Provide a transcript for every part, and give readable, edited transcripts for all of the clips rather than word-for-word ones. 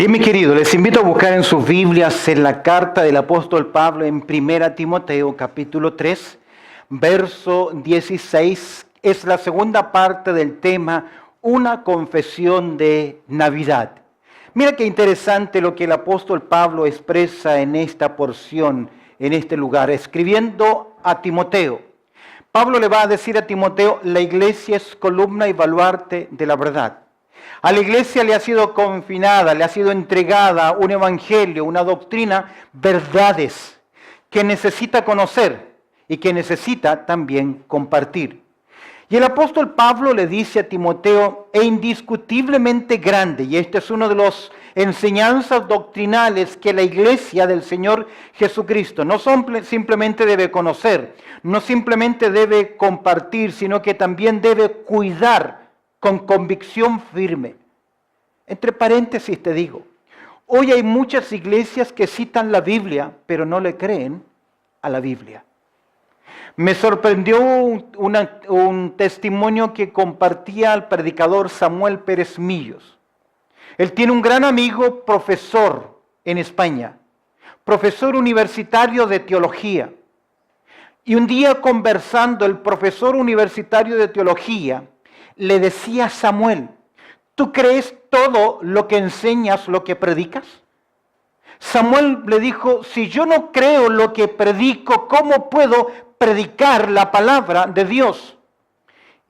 Bien, mi querido, les invito a buscar en sus Biblias en la carta del apóstol Pablo en 1 Timoteo, capítulo 3, verso 16. Es la segunda parte del tema, una confesión de Navidad. Mira qué interesante lo que el apóstol Pablo expresa en esta porción, en este lugar, escribiendo a Timoteo. Pablo le va a decir a Timoteo, la iglesia es columna y baluarte de la verdad. A la iglesia le ha sido confinada, le ha sido entregada un evangelio, una doctrina, verdades que necesita conocer y que necesita también compartir. Y el apóstol Pablo le dice a Timoteo, e indiscutiblemente grande, y este es uno de los enseñanzas doctrinales que la iglesia del Señor Jesucristo no simplemente debe conocer, no simplemente debe compartir, sino que también debe cuidar con convicción firme. Entre paréntesis te digo, hoy hay muchas iglesias que citan la Biblia, pero no le creen a la Biblia. Me sorprendió un testimonio que compartía el predicador Samuel Pérez Millos. Él tiene un gran amigo profesor en España, profesor universitario de teología. Y un día conversando, el profesor universitario de teología le decía a Samuel, ¿tú crees todo lo que enseñas, lo que predicas? Samuel le dijo, si yo no creo lo que predico, ¿cómo puedo predicar la palabra de Dios?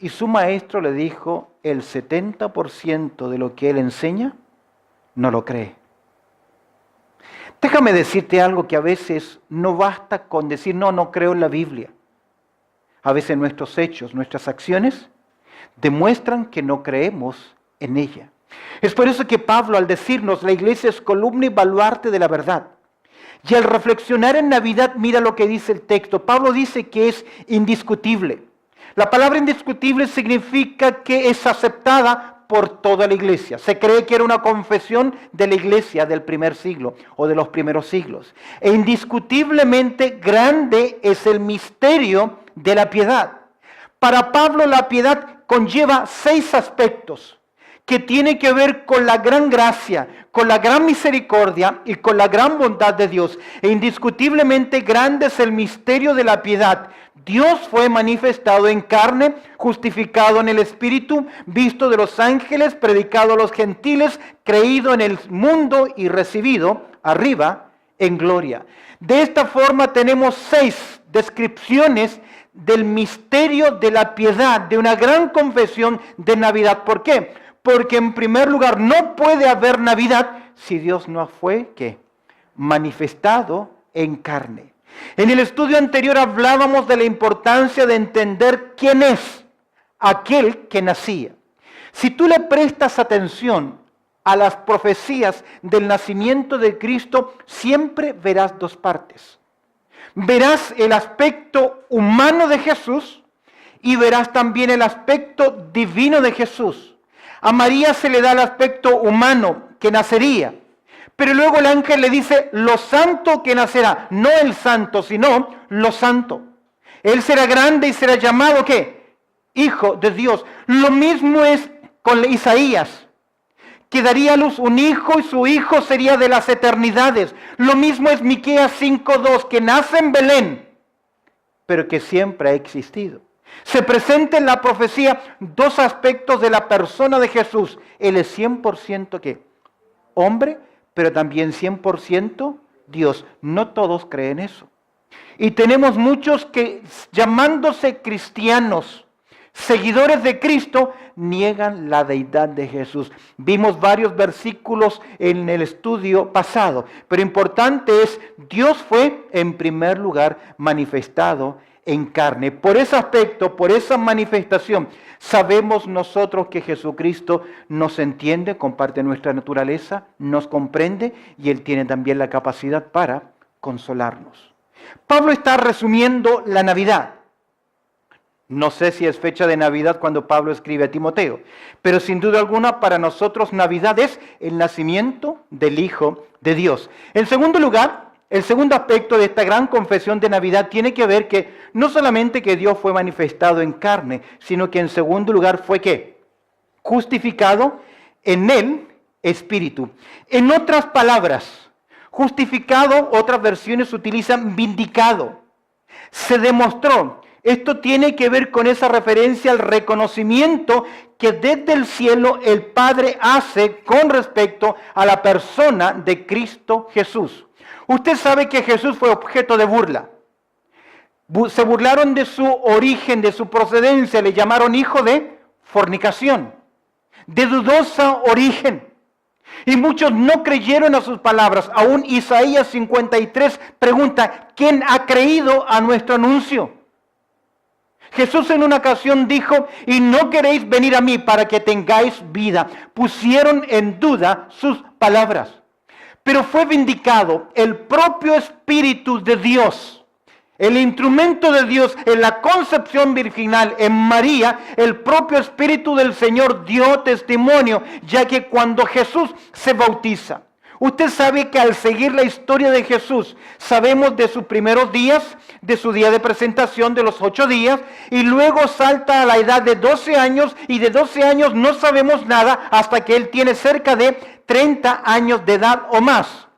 Y su maestro le dijo, el 70% de lo que él enseña, no lo cree. Déjame decirte algo que a veces no basta con decir, no creo en la Biblia. A veces nuestros hechos, nuestras acciones, demuestran que no creemos en ella. Es por eso que Pablo, al decirnos, la iglesia es columna y baluarte de la verdad. Y al reflexionar en Navidad, mira lo que dice el texto. Pablo dice que es indiscutible. La palabra indiscutible significa que es aceptada por toda la iglesia. Se cree que era una confesión de la iglesia del primer siglo o de los primeros siglos. E indiscutiblemente grande es el misterio de la piedad. Para Pablo la piedad conlleva 6 aspectos que tienen que ver con la gran gracia, con la gran misericordia y con la gran bondad de Dios. E indiscutiblemente grande es el misterio de la piedad. Dios fue manifestado en carne, justificado en el Espíritu, visto de los ángeles, predicado a los gentiles, creído en el mundo y recibido arriba en gloria. De esta forma tenemos 6 descripciones del misterio de la piedad, de una gran confesión de Navidad. ¿Por qué? Porque en primer lugar no puede haber Navidad si Dios no fue ¿qué? Manifestado en carne. En el estudio anterior hablábamos de la importancia de entender quién es aquel que nacía. Si tú le prestas atención a las profecías del nacimiento de Cristo, siempre verás 2 partes. Verás el aspecto humano de Jesús y verás también el aspecto divino de Jesús. A María se le da el aspecto humano que nacería, pero luego el ángel le dice lo santo que nacerá, no el santo, sino lo santo. Él será grande y será llamado ¿qué? Hijo de Dios. Lo mismo es con Isaías, que daría a luz un hijo y su hijo sería de las eternidades. Lo mismo es Miqueas 5:2, que nace en Belén, pero que siempre ha existido. Se presenta en la profecía 2 aspectos de la persona de Jesús. Él es 100% ¿qué? Hombre, pero también 100% Dios. No todos creen eso. Y tenemos muchos que, llamándose cristianos, seguidores de Cristo, niegan la deidad de Jesús. Vimos varios versículos en el estudio pasado, pero importante es, Dios fue en primer lugar manifestado en carne. Por ese aspecto, por esa manifestación, sabemos nosotros que Jesucristo nos entiende, comparte nuestra naturaleza, nos comprende y Él tiene también la capacidad para consolarnos. Pablo está resumiendo la Navidad. No sé si es fecha de Navidad cuando Pablo escribe a Timoteo, pero sin duda alguna para nosotros Navidad es el nacimiento del Hijo de Dios. En segundo lugar, el segundo aspecto de esta gran confesión de Navidad tiene que ver que no solamente que Dios fue manifestado en carne, sino que en segundo lugar fue ¿qué? Justificado en Él espíritu. En otras palabras, justificado, otras versiones utilizan vindicado. Se demostró. Esto tiene que ver con esa referencia al reconocimiento que desde el cielo el Padre hace con respecto a la persona de Cristo Jesús. Usted sabe que Jesús fue objeto de burla. Se burlaron de su origen, de su procedencia, le llamaron hijo de fornicación, de dudosa origen. Y muchos no creyeron a sus palabras. Aún Isaías 53 pregunta, ¿quién ha creído a nuestro anuncio? Jesús en una ocasión dijo, y no queréis venir a mí para que tengáis vida. Pusieron en duda sus palabras. Pero fue vindicado el propio Espíritu de Dios, el instrumento de Dios en la concepción virginal en María. El propio Espíritu del Señor dio testimonio, ya que cuando Jesús se bautiza, usted sabe que al seguir la historia de Jesús, sabemos de sus primeros días, de su día de presentación, de los 8 días, y luego salta a la edad de 12 años, y de 12 años no sabemos nada hasta que él tiene cerca de 30 años de edad o más.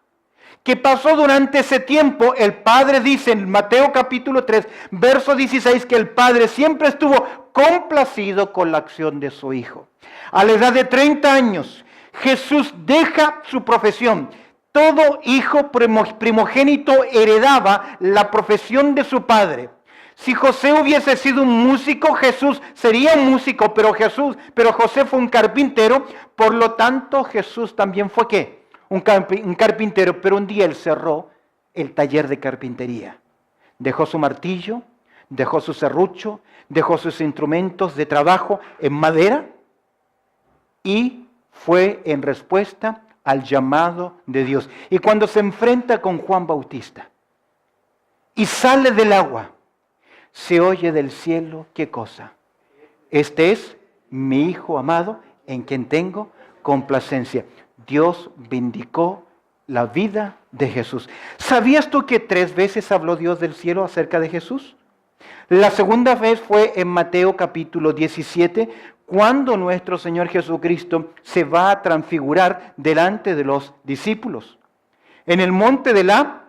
¿Qué pasó durante ese tiempo? El Padre dice en Mateo capítulo 3, verso 16, que el Padre siempre estuvo complacido con la acción de su Hijo. A la edad de 30 años, Jesús deja su profesión. Todo hijo primogénito heredaba la profesión de su padre. Si José hubiese sido un músico, Jesús sería un músico, pero José fue un carpintero. Por lo tanto, Jesús también fue ¿qué? Un carpintero, pero un día él cerró el taller de carpintería. Dejó su martillo, dejó su serrucho, dejó sus instrumentos de trabajo en madera y fue en respuesta al llamado de Dios. Y cuando se enfrenta con Juan Bautista y sale del agua, se oye del cielo, ¿qué cosa? Este es mi Hijo amado, en quien tengo complacencia. Dios vindicó la vida de Jesús. ¿Sabías tú que 3 veces habló Dios del cielo acerca de Jesús? La segunda vez fue en Mateo capítulo 17, cuando nuestro Señor Jesucristo se va a transfigurar delante de los discípulos. En el monte de la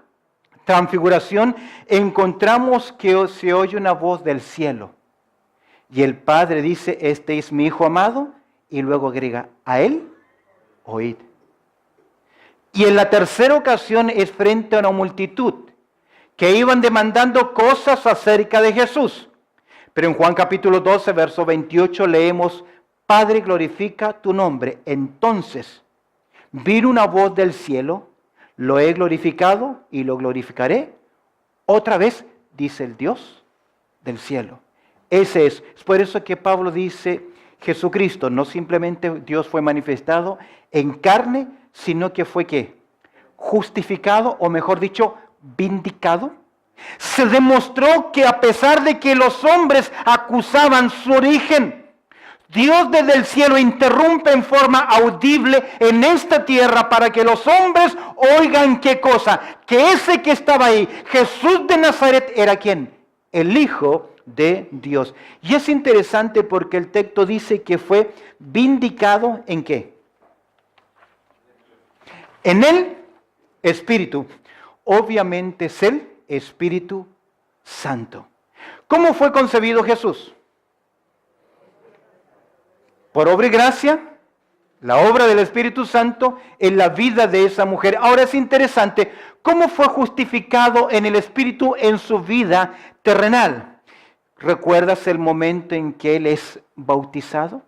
transfiguración encontramos que se oye una voz del cielo. Y el Padre dice, este es mi Hijo amado, y luego agrega, a Él oíd. Y en la tercera ocasión es frente a una multitud que iban demandando cosas acerca de Jesús. Pero en Juan capítulo 12, verso 28 leemos, Padre, glorifica tu nombre. Entonces vino una voz del cielo, lo he glorificado y lo glorificaré. Otra vez, dice el Dios del cielo. Ese es por eso que Pablo dice, Jesucristo, no simplemente Dios fue manifestado en carne, sino que fue ¿qué? Justificado, o mejor dicho, vindicado. Se demostró que a pesar de que los hombres acusaban su origen, Dios desde el cielo interrumpe en forma audible en esta tierra para que los hombres oigan ¿qué cosa? Que ese que estaba ahí, Jesús de Nazaret, ¿era quién? El Hijo de Dios. Y es interesante porque el texto dice que fue vindicado ¿en qué? En el Espíritu. Obviamente es el Espíritu Santo. ¿Cómo fue concebido Jesús? Por obra y gracia, la obra del Espíritu Santo en la vida de esa mujer. Ahora es interesante, ¿cómo fue justificado en el Espíritu en su vida terrenal? ¿Recuerdas el momento en que él es bautizado?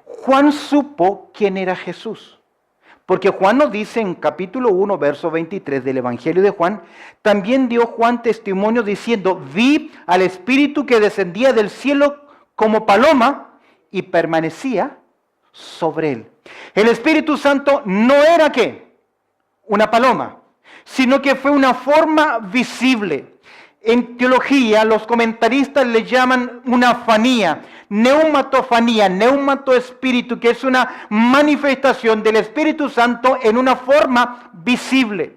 Juan supo quién era Jesús. Porque Juan nos dice en capítulo 1, verso 23 del Evangelio de Juan, también dio Juan testimonio diciendo, vi al Espíritu que descendía del cielo como paloma y permanecía sobre él. El Espíritu Santo no era ¿qué? Una paloma, sino que fue una forma visible. En teología, los comentaristas le llaman una fanía, neumatofanía, neumato-espíritu, que es una manifestación del Espíritu Santo en una forma visible,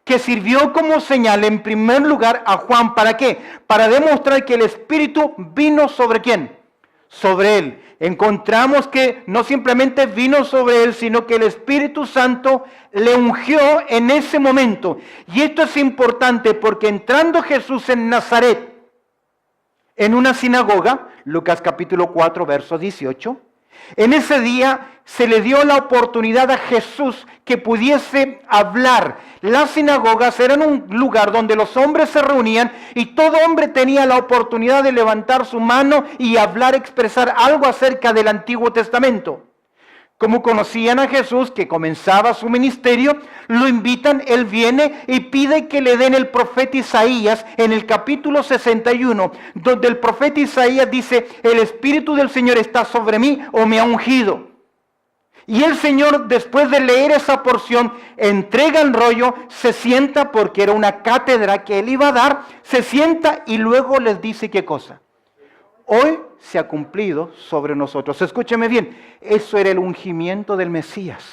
que sirvió como señal en primer lugar a Juan. ¿Para qué? Para demostrar que el Espíritu vino sobre ¿quién? sobre él. Encontramos que no simplemente vino sobre él, sino que el Espíritu Santo le ungió en ese momento. Y esto es importante porque entrando Jesús en Nazaret, en una sinagoga, Lucas capítulo 4, verso 18, en ese día se le dio la oportunidad a Jesús que pudiese hablar. Las sinagogas eran un lugar donde los hombres se reunían y todo hombre tenía la oportunidad de levantar su mano y hablar, expresar algo acerca del Antiguo Testamento. Como conocían a Jesús que comenzaba su ministerio, lo invitan, él viene y pide que le den el profeta Isaías en el capítulo 61, donde el profeta Isaías dice, el Espíritu del Señor está sobre mí o me ha ungido. Y el Señor, después de leer esa porción, entrega el rollo, se sienta, porque era una cátedra que él iba a dar, se sienta y luego les dice qué cosa. Hoy se ha cumplido sobre nosotros. Escúcheme bien, eso era el ungimiento del Mesías.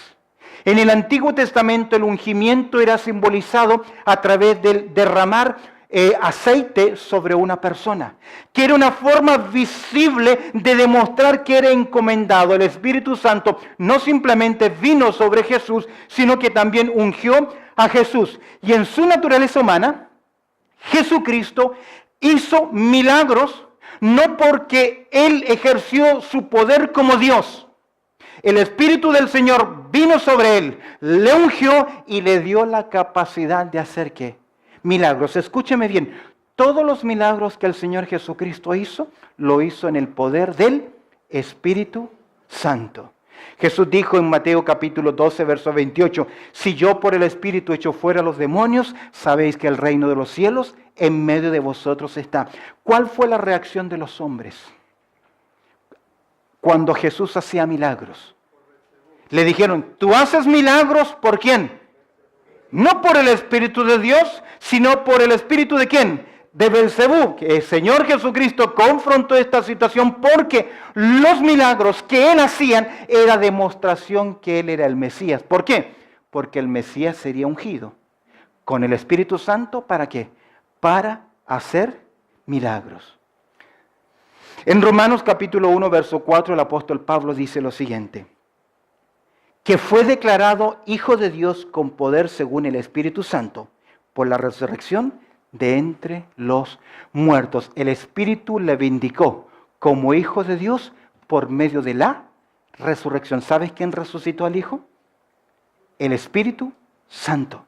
En el Antiguo Testamento el ungimiento era simbolizado a través del derramar aceite sobre una persona, que era una forma visible de demostrar que era encomendado. El Espíritu Santo no simplemente vino sobre Jesús, sino que también ungió a Jesús. Y en su naturaleza humana, Jesucristo hizo milagros, no porque Él ejerció su poder como Dios. El Espíritu del Señor vino sobre Él, le ungió y le dio la capacidad de hacer ¿qué? Milagros. Escúcheme bien, todos los milagros que el Señor Jesucristo hizo, lo hizo en el poder del Espíritu Santo. Jesús dijo en Mateo capítulo 12, verso 28, si yo por el Espíritu echo fuera a los demonios, sabéis que el reino de los cielos en medio de vosotros está. ¿Cuál fue la reacción de los hombres cuando Jesús hacía milagros? Le dijeron, ¿tú haces milagros por quién? No por el Espíritu de Dios, sino por el Espíritu de quién? De Belcebú. Que el Señor Jesucristo confrontó esta situación porque los milagros que Él hacía era demostración que Él era el Mesías. ¿Por qué? Porque el Mesías sería ungido con el Espíritu Santo, ¿para qué? Para hacer milagros. En Romanos capítulo 1, verso 4, el apóstol Pablo dice lo siguiente, que fue declarado Hijo de Dios con poder según el Espíritu Santo, por la resurrección de entre los muertos. El Espíritu le vindicó como Hijo de Dios por medio de la resurrección. ¿Sabes quién resucitó al Hijo? El Espíritu Santo.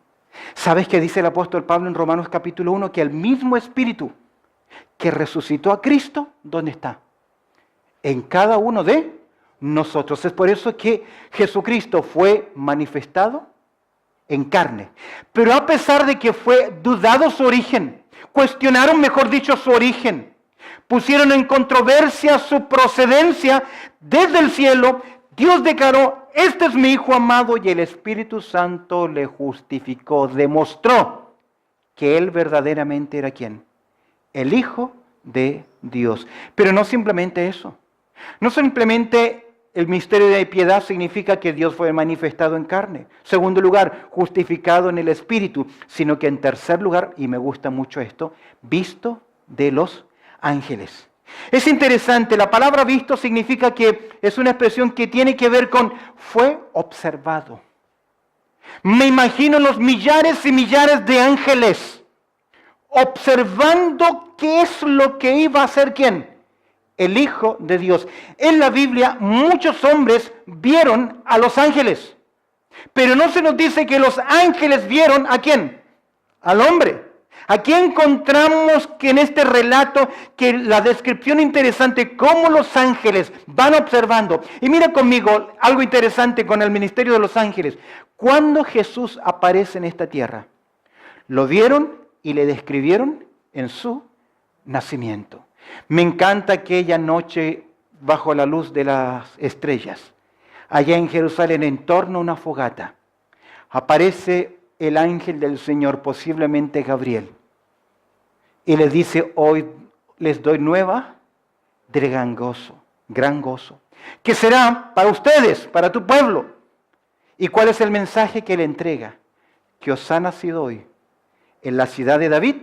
¿Sabes qué dice el apóstol Pablo en Romanos capítulo 1? Que el mismo Espíritu que resucitó a Cristo, ¿dónde está? En cada uno de nosotros. Es por eso que Jesucristo fue manifestado en carne. Pero a pesar de que fue dudado su origen, cuestionaron, mejor dicho, su origen, pusieron en controversia su procedencia, desde el cielo, Dios declaró, este es mi Hijo amado, y el Espíritu Santo le justificó, demostró que Él verdaderamente era ¿quién? El Hijo de Dios. Pero no simplemente eso. No simplemente el misterio de piedad significa que Dios fue manifestado en carne. Segundo lugar, justificado en el Espíritu. Sino que en tercer lugar, y me gusta mucho esto, visto de los ángeles. Es interesante, la palabra visto significa que es una expresión que tiene que ver con fue observado. Me imagino los millares y millares de ángeles observando qué es lo que iba a hacer ¿quién? El Hijo de Dios. En la Biblia muchos hombres vieron a los ángeles, pero no se nos dice que los ángeles vieron ¿a quién? Al hombre. Aquí encontramos que en este relato, que la descripción interesante, cómo los ángeles van observando. Y mira conmigo algo interesante con el ministerio de los ángeles. Cuando Jesús aparece en esta tierra, lo vieron y le describieron en su nacimiento. Me encanta aquella noche bajo la luz de las estrellas, allá en Jerusalén, en torno a una fogata. Aparece el ángel del Señor, posiblemente Gabriel, y les dice, hoy les doy nueva de gran gozo, que será para ustedes, para tu pueblo. ¿Y cuál es el mensaje que le entrega? Que os ha nacido hoy en la ciudad de David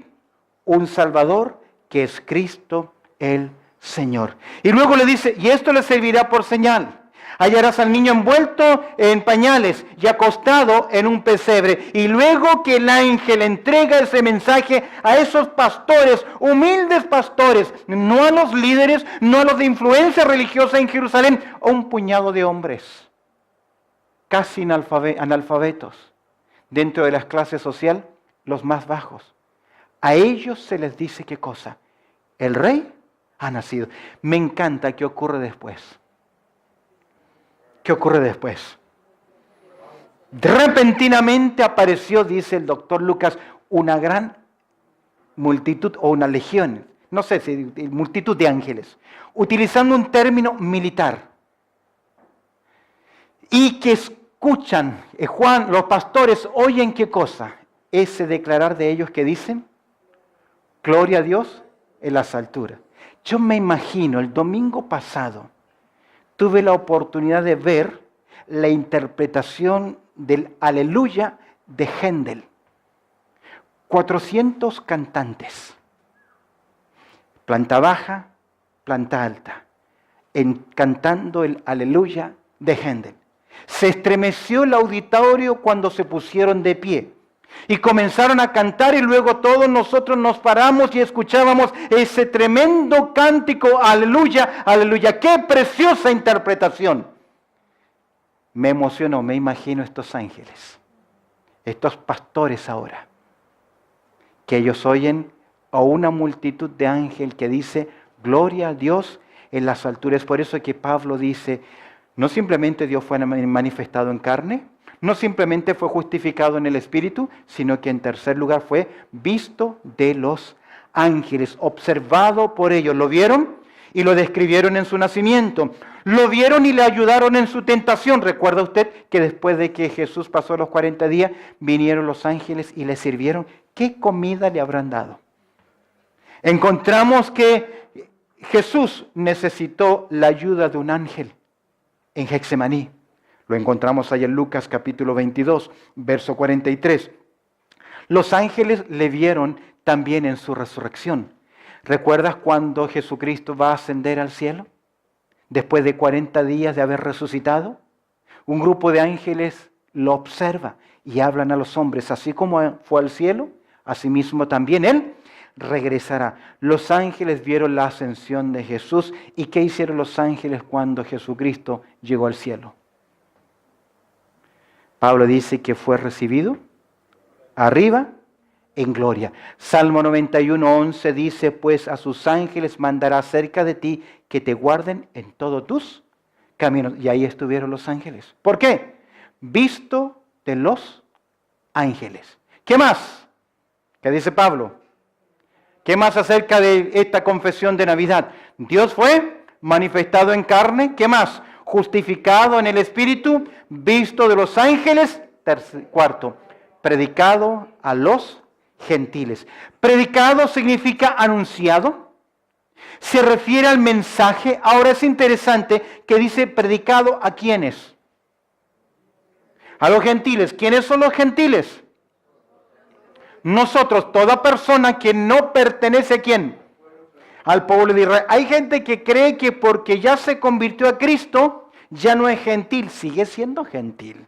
un Salvador, que es Cristo el Señor. Y luego le dice, y esto le servirá por señal. Hallarás al niño envuelto en pañales y acostado en un pesebre. Y luego que el ángel entrega ese mensaje a esos pastores, humildes pastores, no a los líderes, no a los de influencia religiosa en Jerusalén, a un puñado de hombres, casi analfabetos, dentro de las clases sociales, los más bajos. A ellos se les dice qué cosa. El rey ha nacido. Me encanta qué ocurre después. ¿Qué ocurre después? Repentinamente apareció, dice el doctor Lucas, una gran multitud o una legión, no sé si multitud de ángeles, utilizando un término militar. Y que escuchan, Juan, los pastores oyen qué cosa, ese declarar de ellos que dicen, gloria a Dios en las alturas. Yo me imagino, el domingo pasado, tuve la oportunidad de ver la interpretación del Aleluya de Händel. 400 cantantes, planta baja, planta alta, cantando el Aleluya de Händel. Se estremeció el auditorio cuando se pusieron de pie y comenzaron a cantar, y luego todos nosotros nos paramos y escuchábamos ese tremendo cántico, aleluya, aleluya. ¡Qué preciosa interpretación! Me emocionó, me imagino estos ángeles, estos pastores ahora, que ellos oyen a una multitud de ángeles que dice, gloria a Dios en las alturas. Por eso es que Pablo dice, no simplemente Dios fue manifestado en carne, no simplemente fue justificado en el Espíritu, sino que en tercer lugar fue visto de los ángeles, observado por ellos. ¿Lo vieron? Y lo describieron en su nacimiento. Lo vieron y le ayudaron en su tentación. ¿Recuerda usted que después de que Jesús pasó los 40 días, vinieron los ángeles y le sirvieron? ¿Qué comida le habrán dado? Encontramos que Jesús necesitó la ayuda de un ángel en Getsemaní. Lo encontramos ahí en Lucas capítulo 22, verso 43. Los ángeles le vieron también en su resurrección. ¿Recuerdas cuando Jesucristo va a ascender al cielo? Después de 40 días de haber resucitado, un grupo de ángeles lo observa y hablan a los hombres, así como fue al cielo, asimismo también Él regresará. Los ángeles vieron la ascensión de Jesús. ¿Y qué hicieron los ángeles cuando Jesucristo llegó al cielo? Pablo dice que fue recibido arriba en gloria. Salmo 91:11 dice, pues a sus ángeles mandará cerca de ti que te guarden en todos tus caminos. Y ahí estuvieron los ángeles. ¿Por qué? Visto de los ángeles. ¿Qué más? ¿Qué dice Pablo? ¿Qué más acerca de esta confesión de Navidad? Dios fue manifestado en carne. ¿Qué más? Justificado en el Espíritu, visto de los ángeles. Cuarto, predicado a los gentiles. Predicado significa anunciado. Se refiere al mensaje. Ahora es interesante que dice predicado a quiénes. A los gentiles. ¿Quiénes son los gentiles? Nosotros, toda persona que no pertenece a quién. Al pueblo de Israel. Hay gente que cree que porque ya se convirtió a Cristo, ya no es gentil, sigue siendo gentil.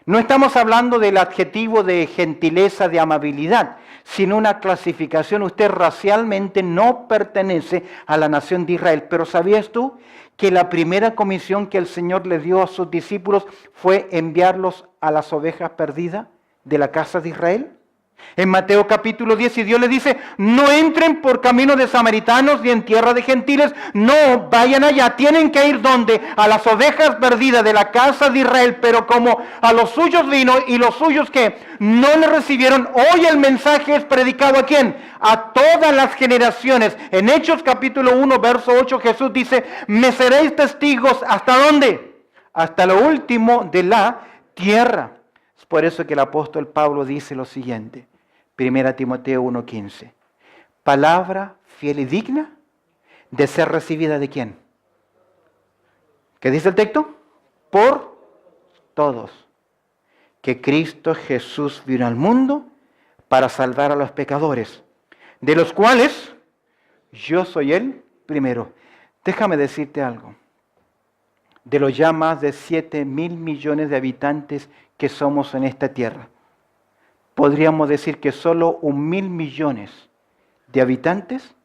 No estamos hablando del adjetivo de gentileza, de amabilidad, sino una clasificación. Usted racialmente no pertenece a la nación de Israel. Pero ¿sabías tú que la primera comisión que el Señor le dio a sus discípulos fue enviarlos a las ovejas perdidas de la casa de Israel? En Mateo capítulo 10, y Dios les dice, no entren por camino de samaritanos ni en tierra de gentiles, no vayan allá, tienen que ir donde, a las ovejas perdidas de la casa de Israel. Pero como a los suyos vino y los suyos que no le recibieron, hoy el mensaje es predicado ¿a quién? A todas las generaciones. En Hechos capítulo 1, verso 8, Jesús dice, me seréis testigos, ¿hasta dónde? Hasta lo último de la tierra. Es por eso que el apóstol Pablo dice lo siguiente, 1 Timoteo 1:15, palabra fiel y digna de ser recibida ¿de quién? ¿Qué dice el texto? Por todos. Que Cristo Jesús vino al mundo para salvar a los pecadores, de los cuales yo soy el primero. Déjame decirte algo. De los ya más de 7.000 millones de habitantes que somos en esta tierra, podríamos decir que solo 1.000 millones de habitantes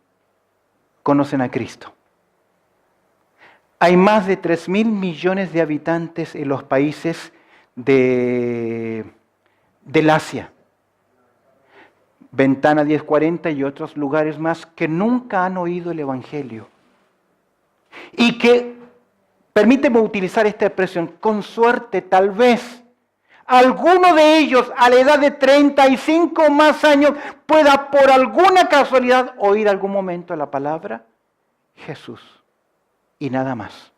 conocen a Cristo. Hay más de 3.000 millones de habitantes en los países del Asia, Ventana 1040 y otros lugares más que nunca han oído el Evangelio. Y que, permíteme utilizar esta expresión, con suerte tal vez, alguno de ellos a la edad de 35 o más años pueda por alguna casualidad oír algún momento la palabra Jesús. Y nada más.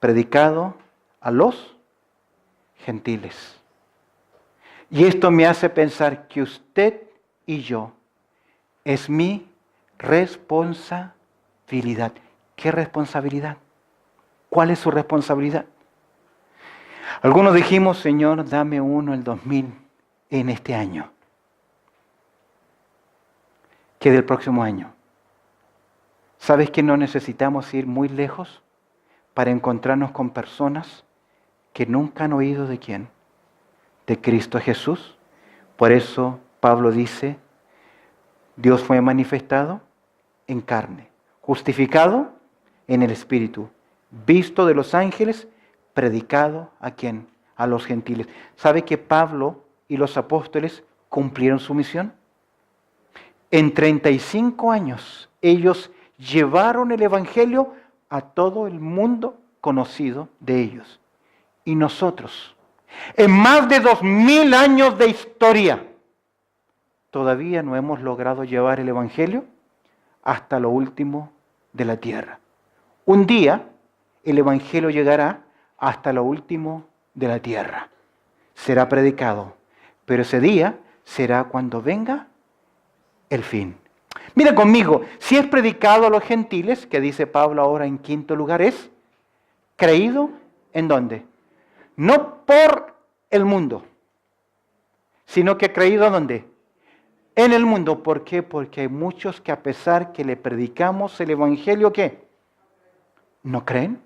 Predicado a los gentiles. Y esto me hace pensar que usted y yo es mi responsabilidad. ¿Qué responsabilidad? ¿Cuál es su responsabilidad? Algunos dijimos, Señor, dame uno el 2000 en este año. ¿Qué del próximo año? ¿Sabes que no necesitamos ir muy lejos para encontrarnos con personas que nunca han oído de quién? De Cristo Jesús. Por eso Pablo dice, Dios fue manifestado en carne, justificado en el Espíritu, visto de los ángeles, predicado ¿a quién? A los gentiles. ¿Sabe que Pablo y los apóstoles cumplieron su misión? En 35 años ellos llevaron el Evangelio a todo el mundo conocido de ellos. Y nosotros, en más de 2000 años de historia, todavía no hemos logrado llevar el Evangelio hasta lo último de la tierra. Un día el Evangelio llegará hasta lo último de la tierra. Será predicado, pero ese día será cuando venga el fin. Mira conmigo, si es predicado a los gentiles, que dice Pablo ahora en quinto lugar, es creído ¿en dónde? No por el mundo, sino que creído ¿dónde? En el mundo. ¿Por qué? Porque hay muchos que a pesar que le predicamos el Evangelio, ¿qué? ¿No creen?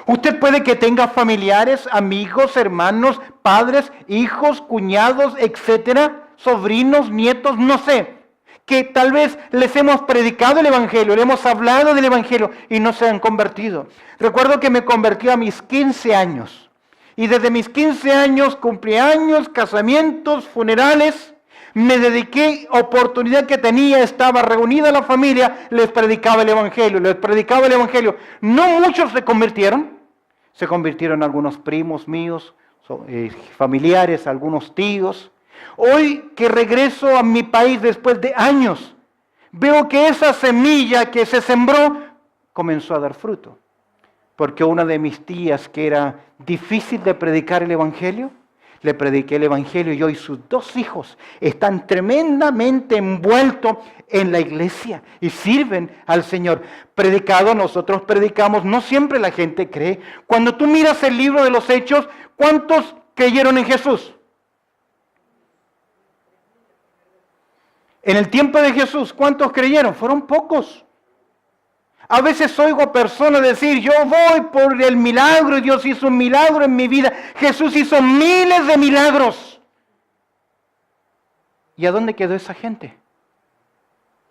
Usted puede que tenga familiares, amigos, hermanos, padres, hijos, cuñados, etcétera, sobrinos, nietos, no sé, que tal vez les hemos predicado el Evangelio, le hemos hablado del Evangelio y no se han convertido. Recuerdo que me convertí a mis 15 años y desde mis 15 años, cumpleaños, casamientos, funerales, me dediqué, oportunidad que tenía, estaba reunida la familia, les predicaba el Evangelio, No muchos se convirtieron algunos primos míos, familiares, algunos tíos. Hoy que regreso a mi país después de años, veo que esa semilla que se sembró comenzó a dar fruto. Porque una de mis tías, que era difícil de predicar el Evangelio, le prediqué el Evangelio y hoy sus 2 hijos están tremendamente envueltos en la iglesia y sirven al Señor. Predicado, nosotros predicamos, no siempre la gente cree. Cuando tú miras el libro de los Hechos, ¿cuántos creyeron en Jesús? En el tiempo de Jesús, ¿cuántos creyeron? Fueron pocos. A veces oigo a personas decir, yo voy por el milagro, Dios hizo un milagro en mi vida. Jesús hizo miles de milagros. ¿Y a dónde quedó esa gente?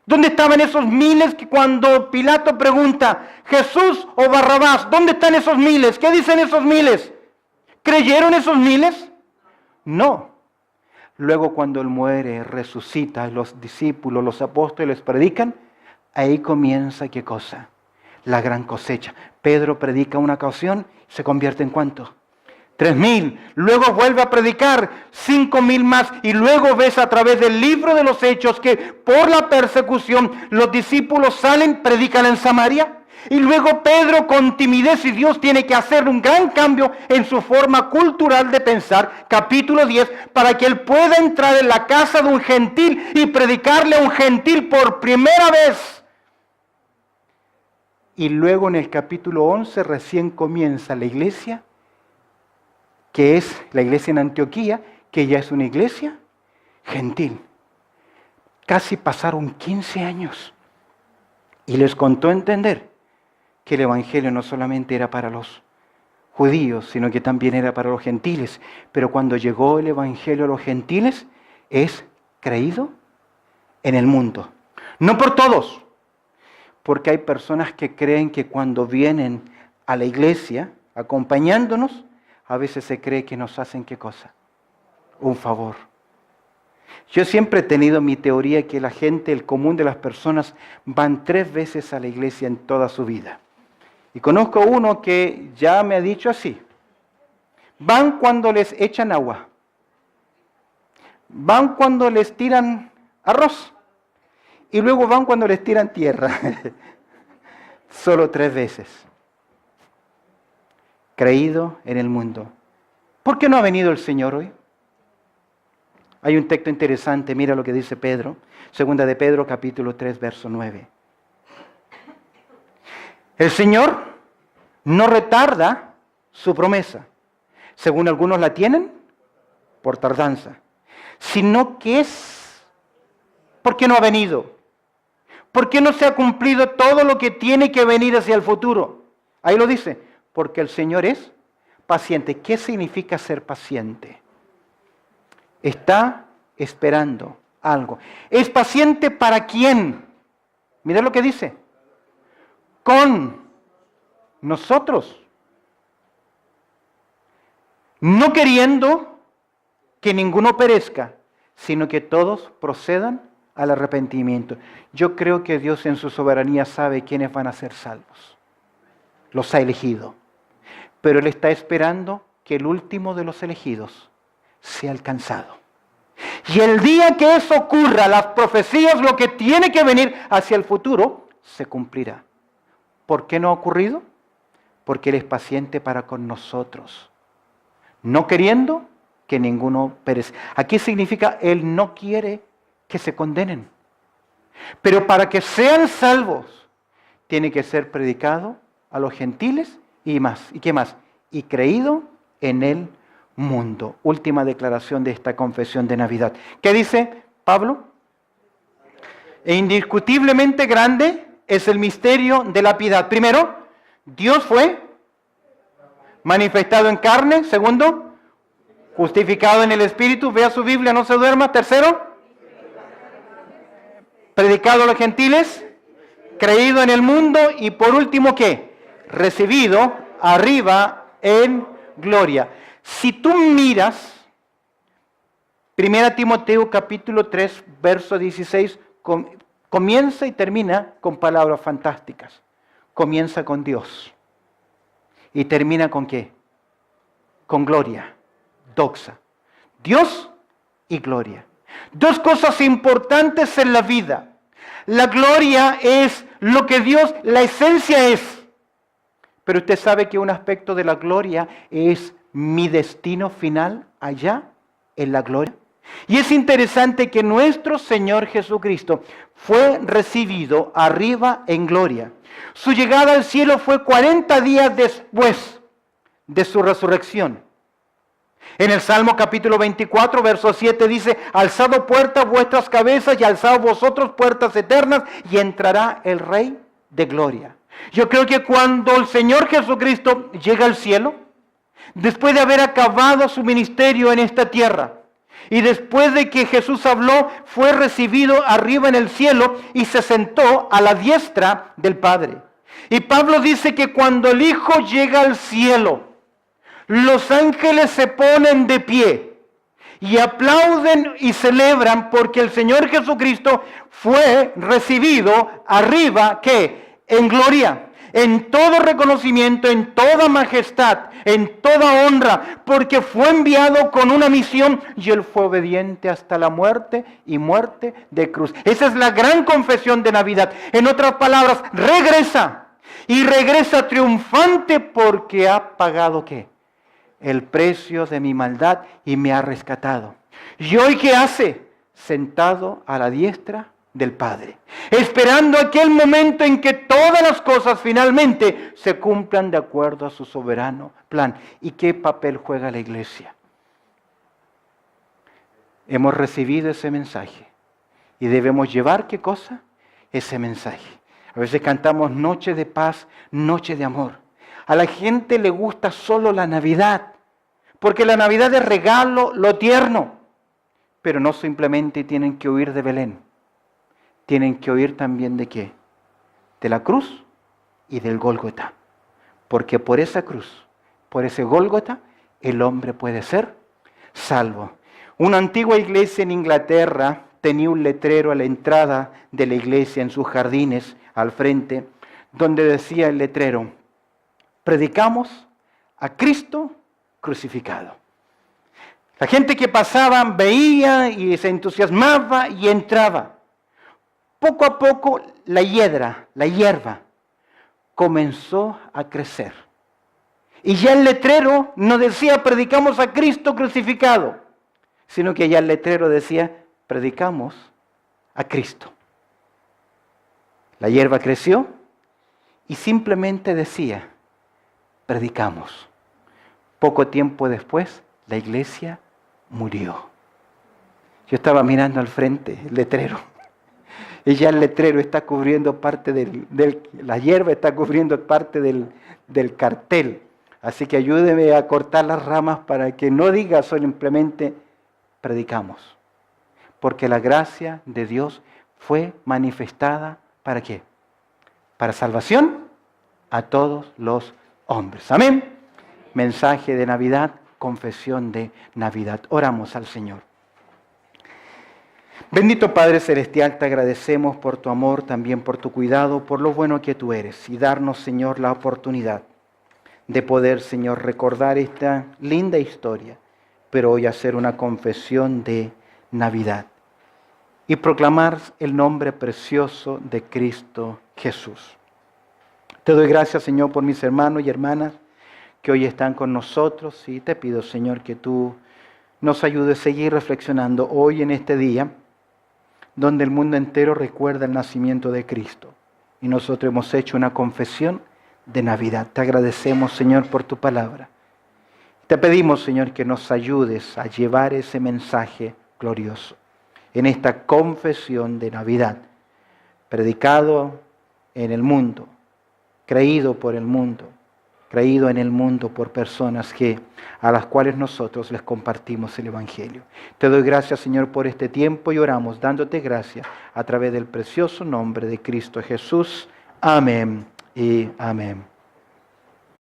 ¿Dónde estaban esos miles que cuando Pilato pregunta, Jesús o Barrabás, ¿dónde están esos miles? ¿Qué dicen esos miles? ¿Creyeron esos miles? No. Luego cuando Él muere, resucita, los discípulos, los apóstoles predican, ahí comienza, ¿qué cosa? La gran cosecha. Pedro predica una ocasión, ¿se convierte en cuánto? 3.000. Luego vuelve a predicar 5.000 más. Y luego ves a través del libro de los Hechos que por la persecución los discípulos salen, predican en Samaria. Y luego Pedro con timidez y Dios tiene que hacer un gran cambio en su forma cultural de pensar, capítulo 10, para que él pueda entrar en la casa de un gentil y predicarle a un gentil por primera vez. Y luego en el capítulo 11 recién comienza la iglesia, que es la iglesia en Antioquía, que ya es una iglesia gentil. Casi pasaron 15 años. Y les contó a entender que el Evangelio no solamente era para los judíos, sino que también era para los gentiles. Pero cuando llegó el Evangelio a los gentiles, es creído en el mundo. No por todos, porque hay personas que creen que cuando vienen a la iglesia, acompañándonos, a veces se cree que nos hacen ¿qué cosa? Un favor. Yo siempre he tenido mi teoría que la gente, el común de las personas, van 3 veces a la iglesia en toda su vida. Y conozco uno que ya me ha dicho así. Van cuando les echan agua. Van cuando les tiran arroz. Y luego van cuando les tiran tierra. Solo 3 veces. Creído en el mundo. ¿Por qué no ha venido el Señor hoy? Hay un texto interesante, mira lo que dice Pedro. Segunda de Pedro, capítulo 3, verso 9. El Señor no retarda su promesa, según algunos la tienen, por tardanza, sino que es porque no ha venido. ¿Por qué no se ha cumplido todo lo que tiene que venir hacia el futuro? Ahí lo dice, porque el Señor es paciente. ¿Qué significa ser paciente? Está esperando algo. ¿Es paciente para quién? Mira lo que dice. Con nosotros. No queriendo que ninguno perezca, sino que todos procedan al arrepentimiento. Yo creo que Dios en su soberanía sabe quiénes van a ser salvos. Los ha elegido. Pero Él está esperando que el último de los elegidos sea alcanzado. Y el día que eso ocurra, las profecías, lo que tiene que venir hacia el futuro, se cumplirá. ¿Por qué no ha ocurrido? Porque Él es paciente para con nosotros. No queriendo que ninguno perezca. Aquí significa, Él no quiere que se condenen. Pero para que sean salvos, tiene que ser predicado a los gentiles y más. ¿Y qué más? Y creído en el mundo. Última declaración de esta confesión de Navidad. ¿Qué dice Pablo? E indiscutiblemente grande es el misterio de la piedad. Primero, Dios fue manifestado en carne. Segundo, justificado en el Espíritu. Vea su Biblia, no se duerma. Tercero, predicado a los gentiles, creído en el mundo. Y por último, ¿qué? Recibido arriba en gloria. Si tú miras 1 Timoteo capítulo 3, verso 16, comienza y termina con palabras fantásticas. Comienza con Dios. ¿Y termina con qué? Con gloria. Doxa. Dios y gloria. Dos cosas importantes en la vida. La gloria es lo que Dios, la esencia es. Pero usted sabe que un aspecto de la gloria es mi destino final allá en la gloria. Y es interesante que nuestro Señor Jesucristo fue recibido arriba en gloria. Su llegada al cielo fue 40 días después de su resurrección. En el Salmo capítulo 24, verso 7 dice, alzado puertas vuestras cabezas y alzado vosotros puertas eternas y entrará el Rey de gloria. Yo creo que cuando el Señor Jesucristo llega al cielo, después de haber acabado su ministerio en esta tierra, y después de que Jesús habló, fue recibido arriba en el cielo y se sentó a la diestra del Padre. Y Pablo dice que cuando el Hijo llega al cielo, los ángeles se ponen de pie y aplauden y celebran porque el Señor Jesucristo fue recibido arriba, ¿qué? En gloria. En todo reconocimiento, en toda majestad, en toda honra, porque fue enviado con una misión y Él fue obediente hasta la muerte y muerte de cruz. Esa es la gran confesión de Navidad. En otras palabras, regresa y regresa triunfante porque ha pagado ¿qué? El precio de mi maldad y me ha rescatado. ¿Y hoy qué hace? Sentado a la diestra del Padre, esperando aquel momento en que todas las cosas finalmente se cumplan de acuerdo a su soberano plan. ¿Y qué papel juega la iglesia? Hemos recibido ese mensaje y debemos llevar ¿qué cosa? Ese mensaje. A veces cantamos noche de paz, noche de amor. A la gente le gusta solo la Navidad, porque la Navidad es regalo, lo tierno. Pero no simplemente tienen que huir de Belén. Tienen que huir también ¿de qué? De la cruz y del Gólgota. Porque por esa cruz, por ese Gólgota, el hombre puede ser salvo. Una antigua iglesia en Inglaterra tenía un letrero a la entrada de la iglesia, en sus jardines, al frente, donde decía el letrero: predicamos a Cristo crucificado. La gente que pasaba veía y se entusiasmaba y entraba. Poco a poco la hierba, comenzó a crecer. Y ya el letrero no decía predicamos a Cristo crucificado, sino que ya el letrero decía predicamos a Cristo. La hierba creció y simplemente decía predicamos. Poco tiempo después, la iglesia murió. Yo estaba mirando al frente el letrero. Y ya el letrero está cubriendo parte la hierba está cubriendo parte del cartel. Así que ayúdeme a cortar las ramas para que no diga simplemente predicamos. Porque la gracia de Dios fue manifestada ¿para qué? Para salvación a todos los hombres. Amén. Mensaje de Navidad, confesión de Navidad. Oramos al Señor. Bendito Padre Celestial, te agradecemos por tu amor, también por tu cuidado, por lo bueno que tú eres, y darnos, Señor, la oportunidad de poder, Señor, recordar esta linda historia, pero hoy hacer una confesión de Navidad y proclamar el nombre precioso de Cristo Jesús. Te doy gracias, Señor, por mis hermanos y hermanas que hoy están con nosotros, y te pido, Señor, que tú nos ayudes a seguir reflexionando hoy en este día, donde el mundo entero recuerda el nacimiento de Cristo. Y nosotros hemos hecho una confesión de Navidad. Te agradecemos, Señor, por tu palabra. Te pedimos, Señor, que nos ayudes a llevar ese mensaje glorioso en esta confesión de Navidad, predicado en el mundo, creído por el mundo, creído en el mundo por personas a las cuales nosotros les compartimos el Evangelio. Te doy gracias, Señor, por este tiempo y oramos dándote gracias a través del precioso nombre de Cristo Jesús. Amén y amén.